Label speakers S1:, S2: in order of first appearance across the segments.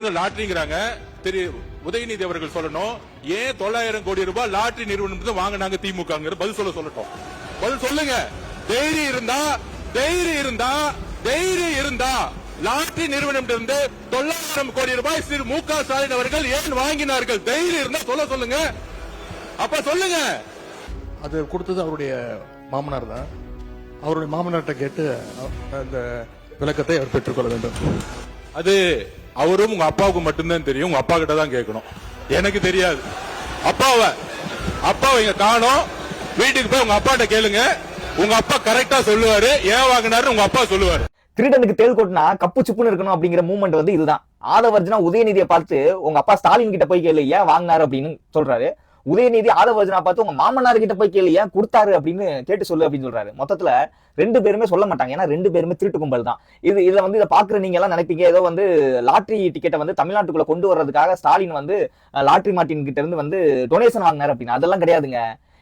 S1: லாட்டரிங்கிறாங்க. திரு உதயநிதி அவர்கள் சொல்லணும், ஏன் 900 கோடி ரூபாய் லாட்டரி நிறுவனம் வாங்கினாங்க திமுக? பதில் சொல்லட்டும். பதில் சொல்லுங்க. தைரியம் இருந்தா லாட்டரி நிறுவனம் இருந்து 900 கோடி ரூபாய் திரு மு க ஸ்டாலின் அவர்கள் ஏன் வாங்கினார்கள்? தைரியம் இருந்தா சொல்லுங்க. அப்ப சொல்லுங்க.
S2: அது கொடுத்தது அவருடைய மாமனார் தான். அவருடைய மாமனார்கிட்ட கேட்டு அந்த விளக்கத்தை அவர் பெற்றுக்கொள்ள வேண்டும்.
S1: அது அவரும் உங்க அப்பாவுக்கு மட்டும்தான் தெரியும். உங்க அப்பா கிட்ட தான் கேட்கணும். எனக்கு தெரியாது. அப்பாவை இங்க காணோம். வீட்டுக்கு போய் உங்க அப்பாட்ட கேளுங்க. உங்க அப்பா கரெக்டா சொல்லுவாரு. ஏன் வாங்கினாரு உங்க அப்பா சொல்லுவாரு.
S3: திருடனுக்கு தேள் கொட்டினா கப்பு சுப்புன்னு இருக்கணும் அப்படிங்கிற மூவ்மெண்ட் வந்து இதுதான். ஆதவர்ஜனா உதயநிதியை பார்த்து உங்க அப்பா ஸ்டாலின் கிட்ட போய் கேளு ஏன் வாங்கினாரு அப்படின்னு சொல்றாரு. உதயநிதி ஆதவர்ஜனா பார்த்து உங்க மாமனார் கிட்ட போய் கேளு ஏன் கொடுத்தாரு அப்படின்னு கேட்டு சொல்லு அப்படின்னு சொல்றாரு. மொத்தத்துல ரெண்டு பேருமே சொல்ல மாட்டாங்க. ஏன்னா ரெண்டு பேருமே திருட்டு கும்பல் தான். இதுல வந்து இதை பாக்குற நீங்க எல்லாம் நினைப்பீங்க ஏதோ வந்து லாட்டரி டிக்கெட்டை வந்து தமிழ்நாட்டுக்குள்ள கொண்டு வர்றதுக்காக ஸ்டாலின் வந்து லாட்டரி மார்ட்டின் கிட்ட இருந்து வந்து டொனேஷன் வாங்கினாரு அப்படின்னு. அதெல்லாம் கிடையாதுங்க.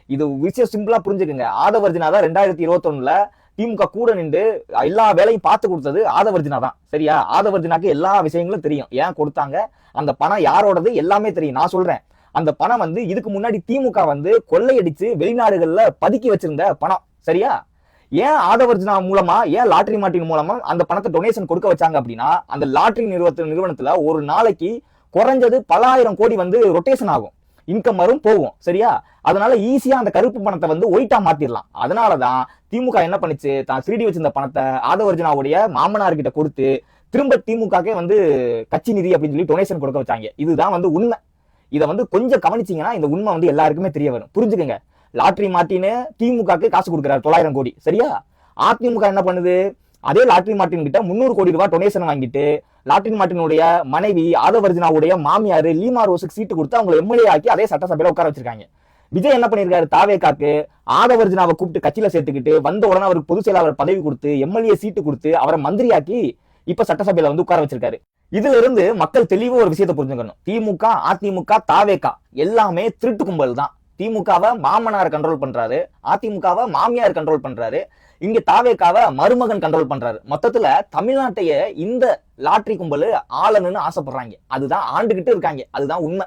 S3: இது விஷயம் சிம்பிளா புரிஞ்சுக்குங்க. ஆதவர்ஜனா தான் 2021 திமுக கூட நின்று எல்லா வேலையும் பார்த்து கொடுத்தது ஆதவர்ஜனா தான். சரியா? ஆதவர்ஜனாக்கு எல்லா விஷயங்களும் தெரியும். ஏன் கொடுத்தாங்க, அந்த பணம் யாரோடது எல்லாமே தெரியும். நான் சொல்றேன், அந்த பணம் வந்து இதுக்கு முன்னாடி திமுக வந்து கொள்ளையடிச்சு வெளிநாடுகள்ல பதுக்கி வச்சிருந்த பணம். சரியா? ஏன் ஆதவர்ஜனா மூலமா, ஏன் லாட்டரி மார்ட்டின் மூலமா அந்த பணத்தை டொனேஷன் கொடுக்க வச்சாங்க அப்படின்னா, அந்த லாட்டரி நிறுவனத்துல ஒரு நாளைக்கு குறைஞ்சது பல ஆயிரம் கோடி வந்து ரொட்டேஷன் ஆகும், இன்கம் வரும் போகும். சரியா? அதனால ஈஸியா அந்த கருப்பு பணத்தை வந்து ஒயிட்டா மாத்திரலாம். அதனாலதான் திமுக என்ன பண்ணுச்சு, தான் திருடி வச்சிருந்த பணத்தை ஆதவர்ஜனாவுடைய மாமனார் கிட்ட கொடுத்து திரும்ப திமுகவே வந்து கட்சி நிதி அப்படின்னு சொல்லி டொனேஷன் கொடுக்க வச்சாங்க. இதுதான் வந்து உண்மை. இதை வந்து கொஞ்சம் கவனிச்சீங்கன்னா இந்த உண்மை வந்து எல்லாருக்குமே தெரிய வரும். புரிஞ்சுக்கங்க. லாட்டரி மார்ட்டின் திமுகக்கு காசு கொடுக்கிறார் 900 கோடி. சரியா? அதிமுக என்ன பண்ணுது, அதே லாட்டரி மார்ட்டின் கிட்ட 300 கோடி ரூபாய் டொனேஷன் வாங்கிட்டு லாட்டரி மார்ட்டினுடைய மனைவி ஆதவர்ஜனாவுடைய மாமியார் லீமா ரோஸுக்கு சீட்டு கொடுத்து அவங்க எம்எல்ஏ ஆக்கி அதே சட்டசபையில உட்கார வச்சிருக்காங்க. விஜய் என்ன பண்ணிருக்காரு, தாவேகாக்கு ஆதவர்ஜனாவை கூப்பிட்டு கட்சியில சேர்த்துக்கிட்டு வந்த உடனே அவருக்கு பொதுச் செயலாளர் பதவி கொடுத்து எம்எல்ஏ சீட்டு கொடுத்து அவரை மந்திரியாக்கி இப்ப சட்டசபையில வந்து உட்கார வச்சிருக்காரு. இதுல இருந்து மக்கள் தெளிவா ஒரு விஷயத்தை புரிஞ்சுக்கணும். திமுக, அதிமுக, தாவேகா எல்லாமே திருட்டு கும்பல் தான். திமுகவை மாமனார் கண்ட்ரோல் பண்றாரு, அதிமுகவை மாமியார் கண்ட்ரோல் பண்றாரு, இங்க தாவேகாவை மருமகன் கண்ட்ரோல் பண்றாரு. மொத்தத்துல தமிழ்நாட்டைய இந்த லாட்டரி கும்பல் ஆளணும்னு ஆசைப்படுறாங்க. அதுதான் ஆண்டுகிட்டு இருக்காங்க. அதுதான் உண்மை.